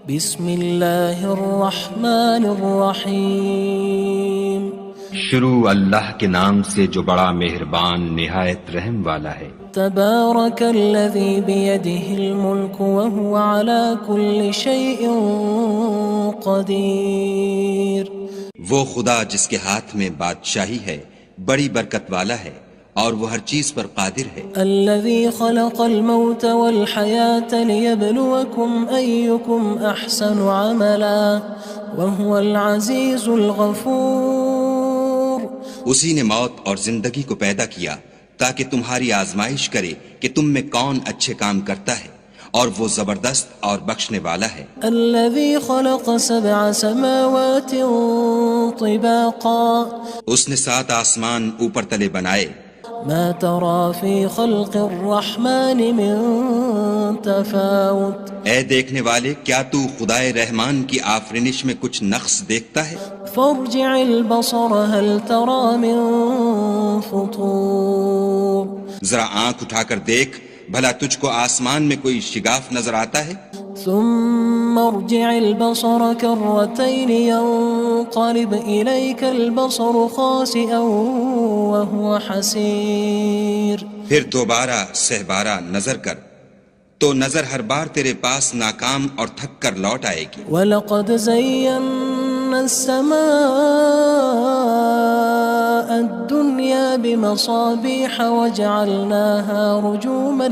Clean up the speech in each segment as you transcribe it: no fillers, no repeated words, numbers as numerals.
بسم اللہ الرحمن الرحیم شروع اللہ کے نام سے جو بڑا مہربان نہایت رحم والا ہے۔ تبارک الذی بیدہ الملک وہو علی کل شیء قدیر۔ وہ خدا جس کے ہاتھ میں بادشاہی ہے بڑی برکت والا ہے اور وہ ہر چیز پر قادر ہے۔ الذی خلق الموت والحیاة لیبلوکم ایکم احسن عملا وہو العزیز الغفور۔ اسی نے موت اور زندگی کو پیدا کیا تاکہ تمہاری آزمائش کرے کہ تم میں کون اچھے کام کرتا ہے، اور وہ زبردست اور بخشنے والا ہے۔ الذی خلق سبع سماوات طباقا۔ اس نے 7 آسمان اوپر تلے بنائے۔ ما ترى في خلق الرحمن من تفاوت۔ اے دیکھنے والے، کیا تو خدائے رحمان کی آفرینش میں کچھ نقص دیکھتا ہے؟ فارجع البصر هل ترى من فطور۔ ذرا آنکھ اٹھا کر دیکھ، بھلا تجھ کو آسمان میں کوئی شگاف نظر آتا ہے؟ ثم ارجع البصر كرتين ينقلب إليك البصر خاسئا وهو حسير۔ پھر دوبارہ سہبارہ نظر کر تو نظر ہر بار تیرے پاس ناکام اور تھک کر لوٹ آئے گی۔ وَلَقَدْ زَيَّنَّا السَّمَاءَ الدُّنْيَا بِمَصَابِيحَ وَجَعَلْنَاهَا رُجُومًا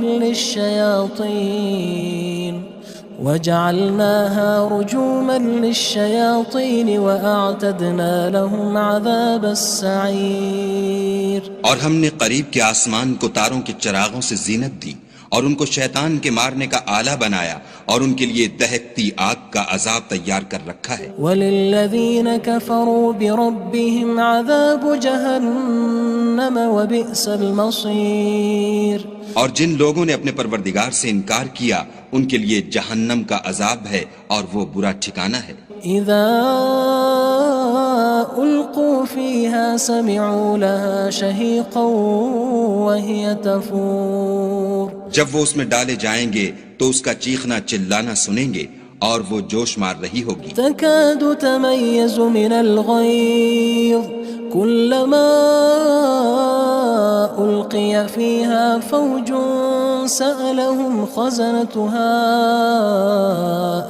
لِلشَّيَاطِينِ وَأَعْتَدْنَا لَهُمْ عَذَابَ السَّعِيرِ۔ اور ہم نے قریب کے آسمان کو تاروں کے چراغوں سے زینت دی اور ان کو شیطان کے مارنے کا آلہ بنایا، اور ان کے لیے دہکتی آگ کا عذاب تیار کر رکھا ہے۔ وَلِلَّذِينَ كَفَرُوا بِرَبِّهِمْ عَذَابُ جَهَنَّمَ وَبِئْسَ الْمَصِيرُ۔ اور جن لوگوں نے اپنے پروردگار سے انکار کیا ان کے لیے جہنم کا عذاب ہے اور وہ برا ٹھکانہ ہے۔ اذا القوا فيها سمعوا لها شهيقا وهي تفور۔ جب وہ اس میں ڈالے جائیں گے تو اس کا چیخنا چلانا سنیں گے اور وہ جوش مار رہی ہوگی۔ تكاد تميز من الغيظ كلما ألقي فيها فوج سألهم خزنتها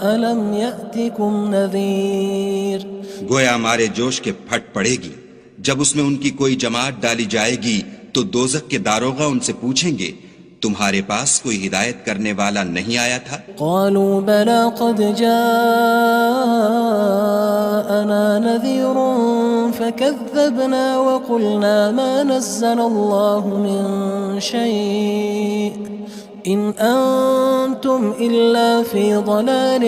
ألم يأتكم نذير۔ گویا ہمارے جوش کے پھٹ پڑے گی جب اس میں ان کی کوئی جماعت ڈالی جائے گی تو دوزخ کے داروغہ ان سے پوچھیں گے تمہارے پاس کوئی ہدایت کرنے والا نہیں آیا تھا؟ قالوا بلى قد جاءنا نذير فكذبنا وقلنا ما نزل الله من شيء إن أنتم إلا في ضلال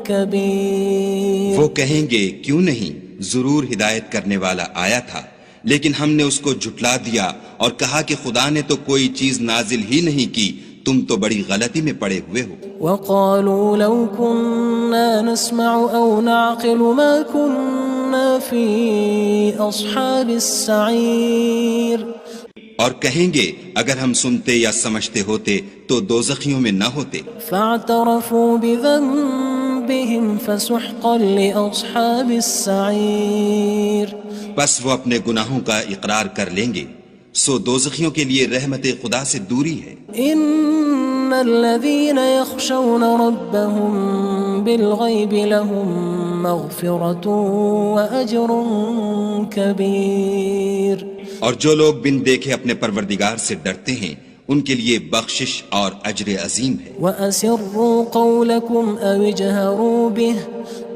كبير۔ وہ کہیں گے کیوں نہیں، ضرور ہدایت کرنے والا آیا تھا، لیکن ہم نے اس کو جھٹلا دیا اور کہا کہ خدا نے تو کوئی چیز نازل ہی نہیں کی، تم تو بڑی غلطی میں پڑے ہوئے ہو۔ وقالوا لو كنا نسمع أو نعقل ما كنا في أصحاب السعير۔ اور کہیں گے اگر ہم سنتے یا سمجھتے ہوتے تو دوزخیوں میں نہ ہوتے۔ فاعترفوا بذنبهم فسحقا لأصحاب السعير۔ بس وہ اپنے گناہوں کا اقرار کر لیں گے، سو دوزخیوں کے لیے رحمت خدا سے دوری ہے۔ ان الذين يخشون ربهم بالغيب لهم مغفرة وأجر كبير۔ اور جو لوگ بن دیکھے اپنے پروردگار سے ڈرتے ہیں ان کے لیے بخشش اور اجر عظیم ہے۔ وَأَسِرُّوا قَوْلَكُمْ أَوِ اجْهَرُوا بِهِ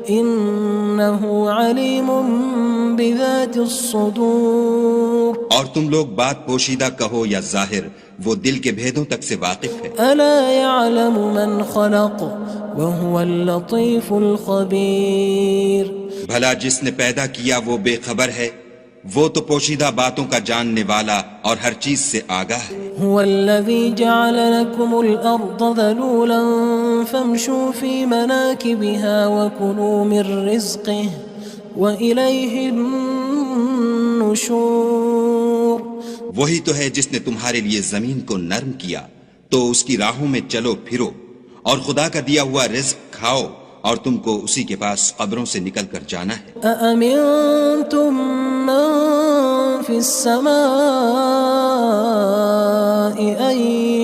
إِنَّهُ عَلِيمٌ بِذَاتِ الصُّدُورِ۔ اور تم لوگ بات پوشیدہ کہو یا ظاہر، وہ دل کے بھیدوں تک سے واقف ہے۔ أَلَا يَعْلَمُ مَنْ خَلَقَ وَهُوَ اللَّطِيفُ الْخَبِيرُ۔ بھلا جس نے پیدا کیا وہ بے خبر ہے، وہ تو پوشیدہ باتوں کا جاننے والا اور ہر چیز سے آگاہ ہے۔ هو الذي جعل لكم الأرض ذلولا فامشوا في مناكبها وكلوا من رزقه وإليه النشور۔ وہی تو ہے جس نے تمہارے لیے زمین کو نرم کیا تو اس کی راہوں میں چلو پھرو اور خدا کا دیا ہوا رزق کھاؤ اور تم کو اسی کے پاس قبروں سے نکل کر جانا ہے۔ أأمنتم من في السماء أن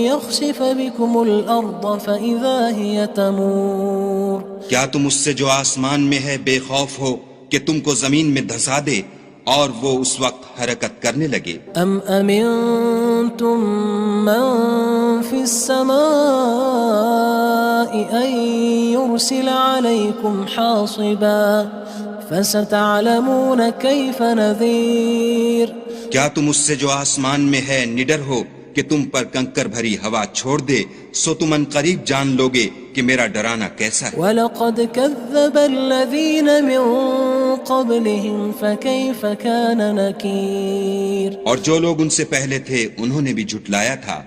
يخسف بكم الأرض فإذا هي تمور کیا تم اس سے جو آسمان میں ہے بے خوف ہو کہ تم کو زمین میں دھسا دے اور وہ اس وقت حرکت کرنے لگے؟ أم أمنتم من في السماء أن يرسل عليكم حاصبا فستعلمون كيف نذير کیا تم اس سے جو آسمان میں ہے نڈر ہو کہ تم پر کنکر بھری ہوا چھوڑ دے، سو تم ان قریب جان لوگے کہ میرا ڈرانا کیسا ہے۔ وَلَقَدْ كَذَّبَ الَّذِينَ مِن قَبْلِهِمْ فَكَيْفَ كَانَ نَكِيرٌ اور جو لوگ ان سے پہلے تھے انہوں نے بھی جھٹلایا تھا،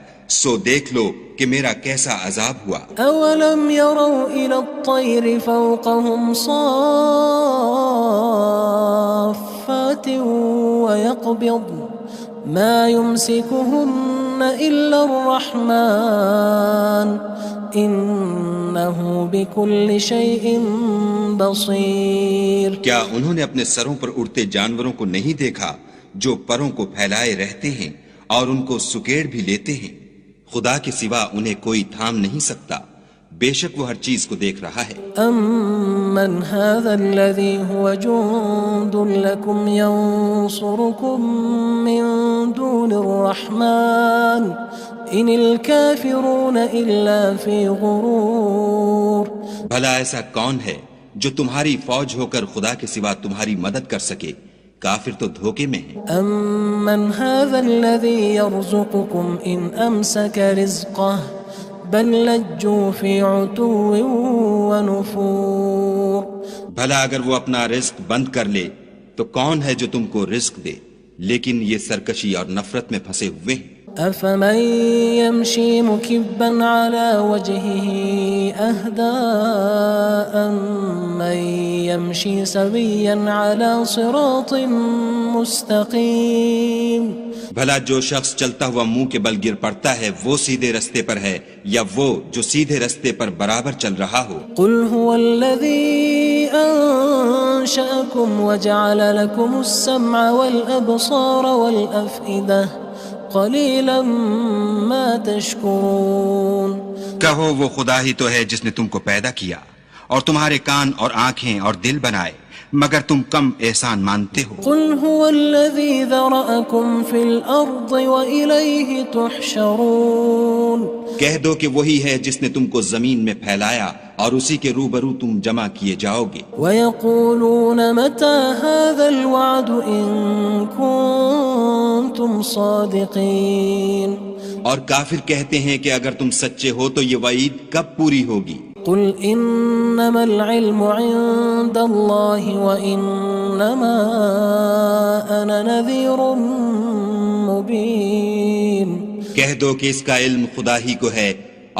سو دیکھ لو کہ میرا کیسا عذاب ہوا۔ أَوَلَمْ يَرَوْا إِلَى الطَّيْرِ فَوْقَهُمْ صَافَّاتٍ وَيَقْبِضْنَ مَا يُمْسِكُهُنَّ إِلَّا الرَّحْمَنُ إِنَّهُ بِكُلِّ شَيْءٍ بَصِيرٌ کیا انہوں نے اپنے سروں پر اڑتے جانوروں کو نہیں دیکھا جو پروں کو پھیلائے رہتے ہیں اور ان کو سکیڑ بھی لیتے ہیں؟ خدا کے سوا انہیں کوئی تھام نہیں سکتا، بے شک وہ ہر چیز کو دیکھ رہا ہے۔ أَمَّنْ هَذَا الَّذِي هُوَ جُندٌ لَكُمْ يَنصُرُكُم مِّن دُونِ الرَّحْمَنِ إِنِ الْكَافِرُونَ إِلَّا فِي غُرُورٍ بھلا ایسا کون ہے جو تمہاری فوج ہو کر خدا کے سوا تمہاری مدد کر سکے؟ کافر تو دھوکے میں ہیں۔ أَمَّنْ هَذَا الَّذِي يَرْزُقُكُمْ إِنْ أَمْسَكَ رِزْقَهُ بَلْ لَجُّوا فِي عُتُوٍّ وَنُفُورٍ بھلا اگر وہ اپنا رزق بند کر لے تو کون ہے جو تم کو رزق دے، لیکن یہ سرکشی اور نفرت میں پھنسے ہوئے ہیں۔ أَفَمَن يَمْشِي مُكِبًّا عَلَى وَجْهِهِ أَهْدَىٰ أَمَّن يَمْشِي سَوِيًّا عَلَى صِرَاطٍ مُّسْتَقِيمٍ بھلا جو شخص چلتا ہوا منہ کے بل گر پڑتا ہے وہ سیدھے رستے پر ہے یا وہ جو سیدھے رستے پر برابر چل رہا ہو؟ قُلْ هُوَ الَّذِي أَنشَأَكُمْ وَجَعَلَ لَكُمُ السَّمْعَ وَالْأَبْصَارَ وَالْأَفْئِدَةَ قَلِيلًا مَا تَشْكُرُونَ کہو وہ خدا ہی تو ہے جس نے تم کو پیدا کیا اور تمہارے کان اور آنکھیں اور دل بنائے، مگر تم کم احسان مانتے ہو۔ قُلْ هُوَ الَّذِي ذَرَأَكُمْ فِي الْأَرْضِ وَإِلَيْهِ تُحْشَرُونَ کہہ دو کہ وہی ہے جس نے تم کو زمین میں پھیلایا اور اسی کے روبرو تم جمع کیے جاؤ گے۔ وَيَقُولُونَ مَتَى هَذَا الْوَعْدُ إِن كُنتُمْ صَادِقِينَ اور کافر کہتے ہیں کہ اگر تم سچے ہو تو یہ وعید کب پوری ہوگی؟ قُلْ إِنَّمَا الْعِلْمُ عِندَ اللَّهِ وَإِنَّمَا أَنَا نَذِيرٌ مُّبِينٌ کہہ دو کہ اس کا علم خدا ہی کو ہے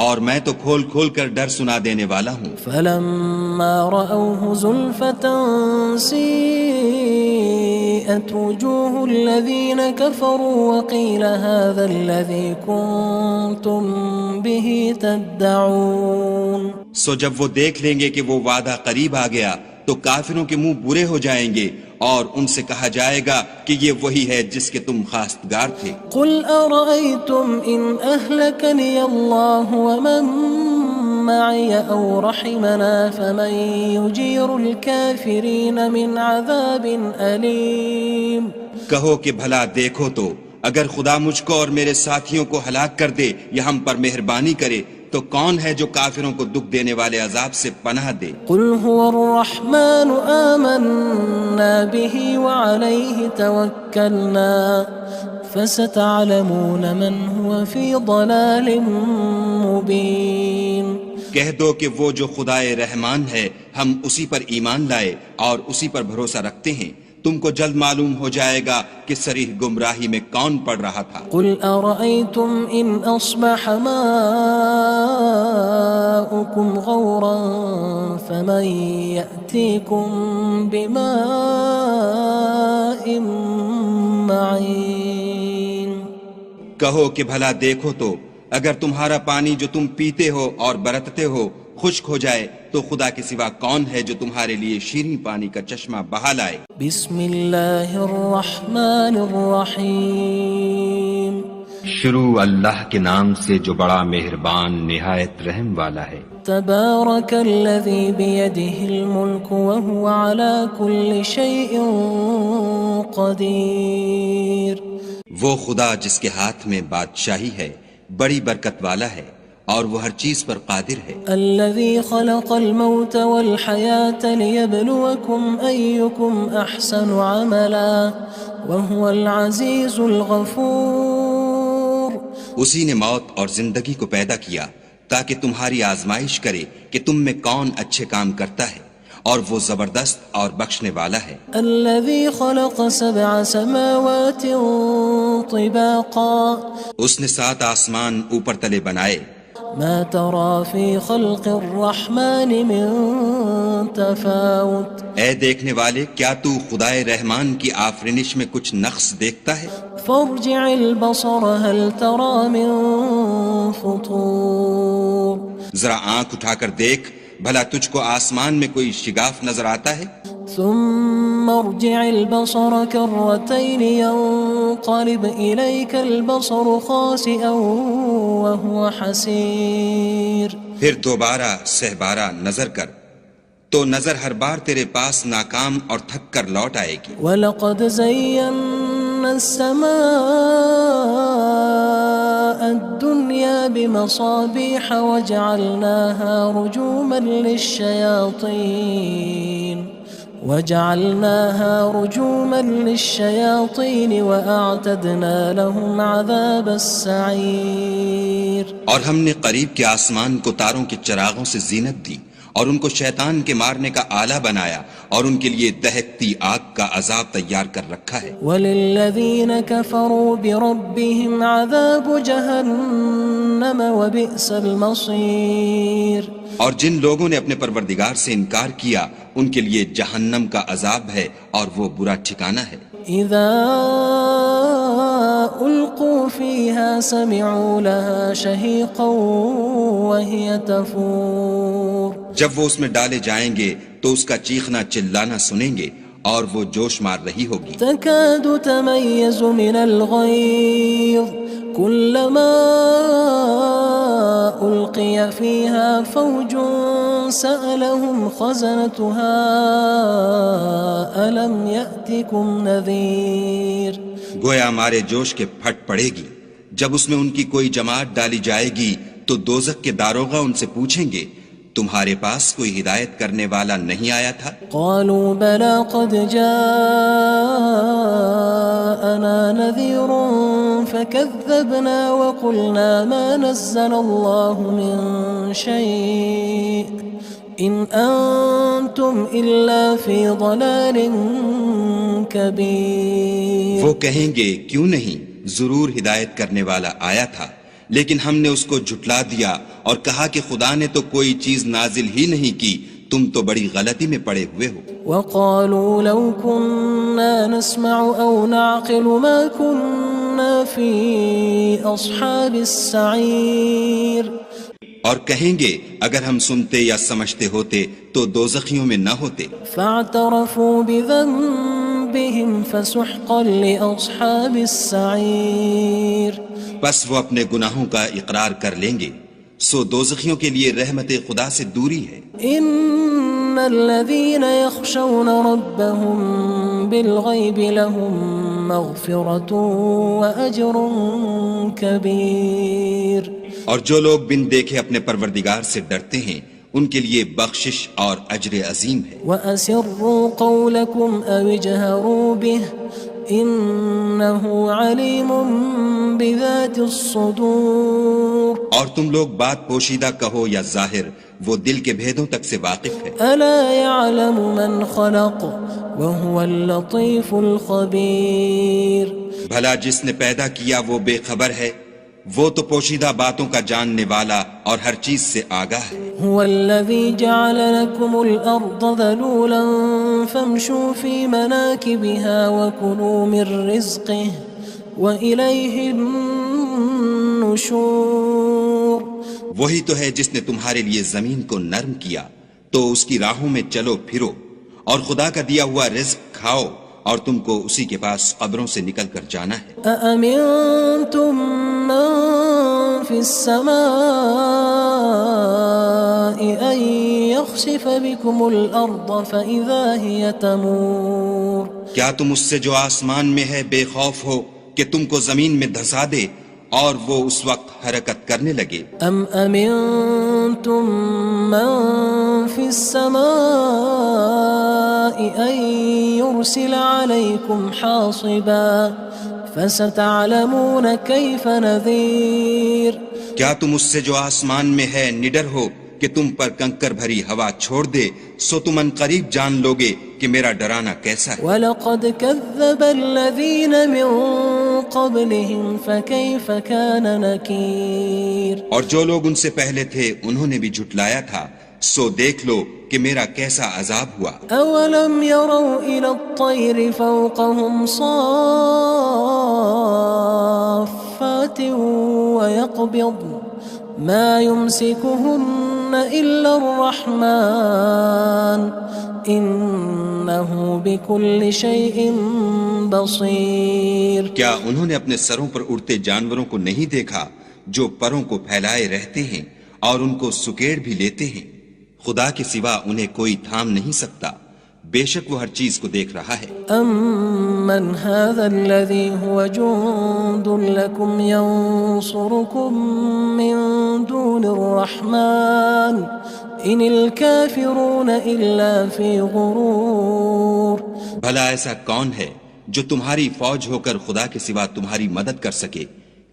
اور میں تو کھول کھول کر ڈر سنا دینے والا ہوں۔ فَلَمَّا رَأَوْهُ زُلْفَةً سِيئَتْ وُجُوهُ الَّذِينَ كَفَرُوا وَقِيلَ هَذَا الَّذِي كُنتُم بِهِ تَدَّعُونَ سو جب وہ دیکھ لیں گے کہ وہ وعدہ قریب آ گیا تو کافروں کے منہ برے ہو جائیں گے اور ان سے کہا جائے گا کہ یہ وہی ہے جس کے تم خواستگار تھے۔ قُلْ أَرَأَيْتُمْ إِنْ أَهْلَكَنِيَ اللَّهُ وَمَن مَّعِيَ أَوْ رَحِمَنَا فَمَن يُجِيرُ الْكَافِرِينَ مِنْ عَذَابٍ أَلِيمٍ کہو کہ بھلا دیکھو تو اگر خدا مجھ کو اور میرے ساتھیوں کو ہلاک کر دے یا ہم پر مہربانی کرے تو کون ہے جو کافروں کو دکھ دینے والے عذاب سے پناہ دے؟ قُلْ هُوَ الرَّحْمَنُ آمَنَّا بِهِ وَعَلَيْهِ تَوَكَّلْنَا فَسَتَعْلَمُونَ مَنْ هُوَ فِي ضَلَالٍ مُّبِينٍ کہہ دو کہ وہ جو خدائے رحمان ہے ہم اسی پر ایمان لائے اور اسی پر بھروسہ رکھتے ہیں، تم کو جلد معلوم ہو جائے گا کہ صریح گمراہی میں کون پڑ رہا تھا۔ قُلْ أَرَأَيْتُمْ إِنْ أَصْبَحَ مَاؤُكُمْ غَوْرًا فَمَن يَأْتِيكُم بِمَاءٍ مَّعِينٍ کہو کہ بھلا دیکھو تو اگر تمہارا پانی جو تم پیتے ہو اور برتتے ہو خشک ہو جائے تو خدا کے سوا کون ہے جو تمہارے لیے شیریں پانی کا چشمہ بہا لائے؟ بسم اللہ الرحمن الرحیم شروع اللہ کے نام سے جو بڑا مہربان نہایت رحم والا ہے۔ تبارک الذی بیدہ الملک وہو علی کل شیء قدیر۔ وہ خدا جس کے ہاتھ میں بادشاہی ہے بڑی برکت والا ہے اور وہ ہر چیز پر قادر ہے۔ الذی خلق الموت والحیاة لیبلوکم ایکم احسن عملا وہو العزیز الغفور۔ اسی نے موت اور زندگی کو پیدا کیا تاکہ تمہاری آزمائش کرے کہ تم میں کون اچھے کام کرتا ہے، اور وہ زبردست اور بخشنے والا ہے۔ الذی خلق سبع سماوات طباقا۔ اس نے 7 آسمان اوپر تلے بنائے۔ ما ترى في خلق الرحمن من تفاوت۔ اے دیکھنے والے، کیا تو خدائے رحمان کی آفرینش میں کچھ نقص دیکھتا ہے؟ فارجع البصر هل ترى من فطور۔ ذرا آنکھ اٹھا کر دیکھ، بھلا تجھ کو آسمان میں کوئی شگاف نظر آتا ہے؟ ثم ارجع البصر كرتين ينقلب إليك البصر خاسئا وهو حسير۔ پھر دوبارہ سہبارہ نظر کر تو نظر ہر بار تیرے پاس ناکام اور تھک کر لوٹ آئے گی۔ وَلَقَدْ زَيَّنَّا السَّمَاءَ الدُّنْيَا بِمَصَابِيحَ وَجَعَلْنَاهَا رُجُومًا لِلشَّيَاطِينِ وَأَعْتَدْنَا لَهُمْ عَذَابَ السَّعِيرِ۔ اور ہم نے قریب کے آسمان کو تاروں کے چراغوں سے زینت دی اور ان کو شیطان کے مارنے کا آلہ بنایا اور ان کے لیے دہکتی آگ کا عذاب تیار کر رکھا ہے۔ وَلِلَّذِينَ كَفَرُوا بِرَبِّهِمْ عَذَابُ جَهَنَّمَ وَبِئْسَ الْمَصِيرُ۔ اور جن لوگوں نے اپنے پروردگار سے انکار کیا ان کے لیے جہنم کا عذاب ہے اور وہ برا ٹھکانہ ہے۔ اذا القوا فيها سمعوا لها شهيقا وهي تفور۔ جب وہ اس میں ڈالے جائیں گے تو اس کا چیخنا چلانا سنیں گے اور وہ جوش مار رہی ہوگی۔ تكاد تميز من الغيظ كلما ألقي فيها فوج سألهم خزنتها ألم يأتكم نذير۔ گویا مارے جوش کے پھٹ پڑے گی۔ جب اس میں ان کی کوئی جماعت ڈالی جائے گی تو دوزخ کے داروغہ ان سے پوچھیں گے تمہارے پاس کوئی ہدایت کرنے والا نہیں آیا تھا؟ قالوا بلى قد جاءنا نذير فكذبنا وقلنا ما نزل الله من شيء إن أنتم إلا في ضلال كبير۔ وہ کہیں گے کیوں نہیں، ضرور ہدایت کرنے والا آیا تھا، لیکن ہم نے اس کو جھٹلا دیا اور کہا کہ خدا نے تو کوئی چیز نازل ہی نہیں کی، تم تو بڑی غلطی میں پڑے ہوئے ہو۔ وقالوا لو كنا نسمع أو نعقل ما كنا في أصحاب السعير۔ اور کہیں گے اگر ہم سنتے یا سمجھتے ہوتے تو دوزخیوں میں نہ ہوتے۔ فاعترفوا بذنبهم فسحقا لأصحاب السعير۔ بس وہ اپنے گناہوں کا اقرار کر لیں گے، سو دوزخیوں کے لیے رحمت خدا سے دوری ہے۔ ان الذين يخشون ربهم بالغيب لهم مغفرة وأجر كبير۔ اور جو لوگ بن دیکھے اپنے پروردگار سے ڈرتے ہیں ان کے لیے بخشش اور اجر عظیم ہے۔ وَأَسِرُّوا قَوْلَكُمْ أَوِ اجْهَرُوا بِهِ إِنَّهُ عَلِيمٌ بِذَاتِ الصُّدُورِ۔ اور تم لوگ بات پوشیدہ کہو یا ظاہر، وہ دل کے بھیدوں تک سے واقف ہے۔ أَلَا يَعْلَمُ مَنْ خَلَقَ وَهُوَ اللَّطِيفُ الْخَبِيرُ۔ بھلا جس نے پیدا کیا وہ بے خبر ہے، وہ تو پوشیدہ باتوں کا جاننے والا اور ہر چیز سے آگاہ ہے۔ هو الذي جعل لكم الأرض ذلولا فامشوا في مناكبها وكلوا من رزقه وإليه النشور. وہی تو ہے جس نے تمہارے لیے زمین کو نرم کیا تو اس کی راہوں میں چلو پھرو اور خدا کا دیا ہوا رزق کھاؤ اور تم کو اسی کے پاس قبروں سے نکل کر جانا ہے. أأمنتم من في السماء أن يخسف بكم الأرض فإذا هي تمور. کیا تم اس سے جو آسمان میں ہے بے خوف ہو کہ تم کو زمین میں دھسا دے اور وہ اس وقت حرکت کرنے لگے؟ أم أمنتم من في السماء أن يرسل عليكم حاصبا فستعلمون كيف نذير. کیا تم اس سے جو آسمان میں ہے نڈر ہو کہ تم پر کنکر بھری ہوا چھوڑ دے سو تم ان قریب جان لوگے کہ میرا ڈرانا کیسا ہے. وَلَقَدْ كَذَّبَ الَّذِينَ مِن قَبْلِهِمْ فَكَيْفَ كَانَ نَكِيرٌ. اور جو لوگ ان سے پہلے تھے انہوں نے بھی جھٹلایا تھا سو دیکھ لو کہ میرا کیسا عذاب ہوا. أَوَلَمْ يَرَوْا إِلَى الطَّيْرِ فَوْقَهُمْ صَافَّاتٍ وَيَقْبِضْنَ مَا يُمْسِكُهُنَّ إِلَّا الرَّحْمَنُ إِنَّهُ بِكُلِّ شَيْءٍ بَصِيرٌ. کیا انہوں نے اپنے سروں پر اڑتے جانوروں کو نہیں دیکھا جو پروں کو پھیلائے رہتے ہیں اور ان کو سکیڑ بھی لیتے ہیں؟ خدا کے سوا انہیں کوئی تھام نہیں سکتا، بے شک وہ ہر چیز کو دیکھ رہا ہے. أَمَّنْ هَذَا الَّذِي هُوَ جُندٌ لَكُمْ يَنصُرُكُم مِّن دُونِ الرَّحْمَنِ إِنِ الْكَافِرُونَ إِلَّا فِي غُرُورٍ. بھلا ایسا کون ہے جو تمہاری فوج ہو کر خدا کے سوا تمہاری مدد کر سکے؟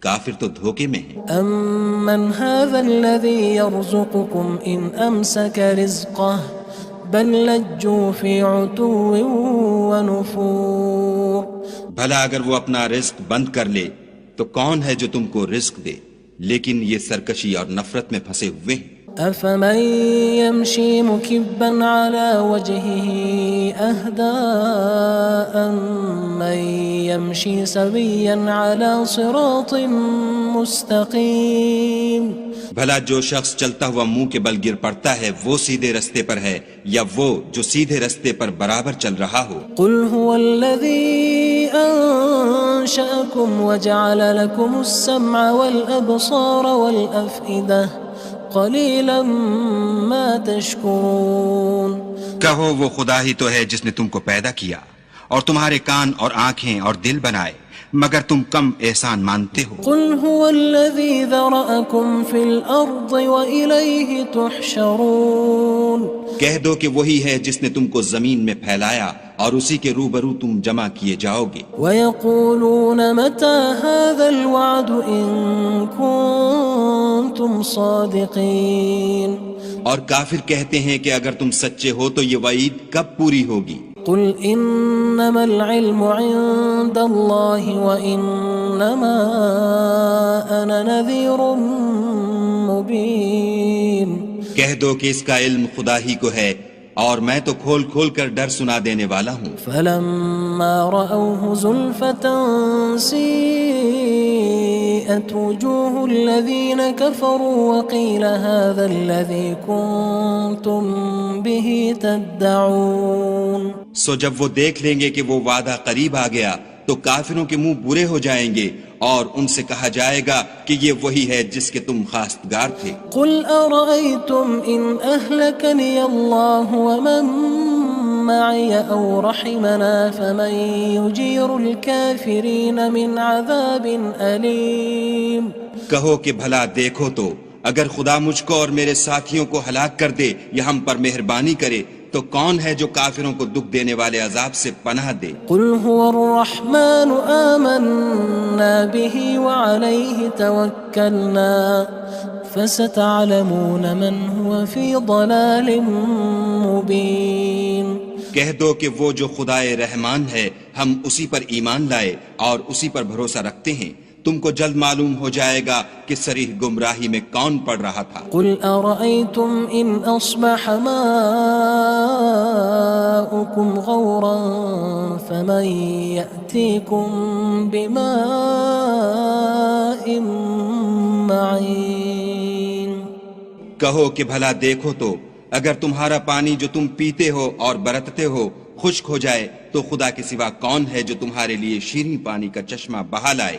کافر تو دھوکے میں ہیں. أَمَّنْ هَذَا الَّذِي يَرْزُقُكُمْ إِنْ أَمْسَكَ رِزْقَهُ بَلْ لَجُّوا فِي عُتُوٍّ وَنُفُورٍ. بھلا اگر وہ اپنا رزق بند کر لے تو کون ہے جو تم کو رزق دے؟ لیکن یہ سرکشی اور نفرت میں پھنسے ہوئے ہیں. أَفَمَن يَمْشِي مُكِبًّا عَلَى وَجْهِهِ أَهْدَىٰ أَمَّن يَمْشِي سَوِيًّا عَلَى صِرَاطٍ مُّسْتَقِيمٍ. بھلا جو شخص چلتا ہوا منہ کے بل گر پڑتا ہے وہ سیدھے رستے پر ہے یا وہ جو سیدھے رستے پر برابر چل رہا ہو؟ قُلْ هُوَ الَّذِي أَنشَأَكُمْ وَجَعَلَ لَكُمُ السَّمْعَ وَالْأَبْصَارَ وَالْأَفْئِدَةَ قَلِيلًا مَا تَشْكُرُونَ. کہو وہ خدا ہی تو ہے جس نے تم کو پیدا کیا اور تمہارے کان اور آنکھیں اور دل بنائے، مگر تم کم احسان مانتے ہو. قُلْ هُوَ الَّذِي ذَرَأَكُمْ فِي الْأَرْضِ وَإِلَيْهِ تُحْشَرُونَ. کہہ دو کہ وہی ہے جس نے تم کو زمین میں پھیلایا اور اسی کے روبرو تم جمع کیے جاؤ گے. وَيَقُولُونَ مَتَى هَذَا الْوَعْدُ إِن كُنتُمْ صَادِقِينَ. اور کافر کہتے ہیں کہ اگر تم سچے ہو تو یہ وعید کب پوری ہوگی؟ قُلْ إِنَّمَا الْعِلْمُ عِندَ اللَّهِ وَإِنَّمَا أَنَا نَذِيرٌ مُّبِينٌ. کہہ دو کہ اس کا علم خدا ہی کو ہے اور میں تو کھول کھول کر ڈر سنا دینے والا ہوں. فَلَمَّا رَأَوْهُ زُلْفَةً سِيئَتْ وُجُوهُ الَّذِينَ كَفَرُوا وَقِيلَ هَذَا الَّذِي كُنتُم بِهِ تَدَّعُونَ. سو جب وہ دیکھ لیں گے کہ وہ وعدہ قریب آ گیا تو کافروں کے منہ برے ہو جائیں گے اور ان سے کہا جائے گا کہ یہ وہی ہے جس کے تم خواستگار تھے. قُلْ أَرَأَيْتُمْ إِنْ أَهْلَكَنِيَ اللَّهُ وَمَن مَّعِيَ أَوْ رَحِمَنَا فَمَن يُجِيرُ الْكَافِرِينَ مِنْ عَذَابٍ أَلِيمٍ. کہو کہ بھلا دیکھو تو اگر خدا مجھ کو اور میرے ساتھیوں کو ہلاک کر دے یا ہم پر مہربانی کرے تو کون ہے جو کافروں کو دکھ دینے والے عذاب سے پناہ دے؟ قُلْ هُوَ الرَّحْمَنُ آمَنَّا بِهِ وَعَلَيْهِ تَوَكَّلْنَا فَسَتَعْلَمُونَ مَنْ هُوَ فِي ضَلَالٍ مُّبِينٍ. کہہ دو کہ وہ جو خدائے رحمان ہے ہم اسی پر ایمان لائے اور اسی پر بھروسہ رکھتے ہیں، تم کو جلد معلوم ہو جائے گا کہ صریح گمراہی میں کون پڑ رہا تھا. قُلْ أَرَأَيْتُمْ إِنْ أَصْبَحَ مَاؤُكُمْ غَوْرًا فَمَن يَأْتِيكُم بِمَاءٍ کہو کہ بھلا دیکھو تو اگر تمہارا پانی جو تم پیتے ہو اور برتتے ہو خشک ہو جائے تو خدا کے سوا کون ہے جو تمہارے لیے شیریں پانی کا چشمہ بہا لائے؟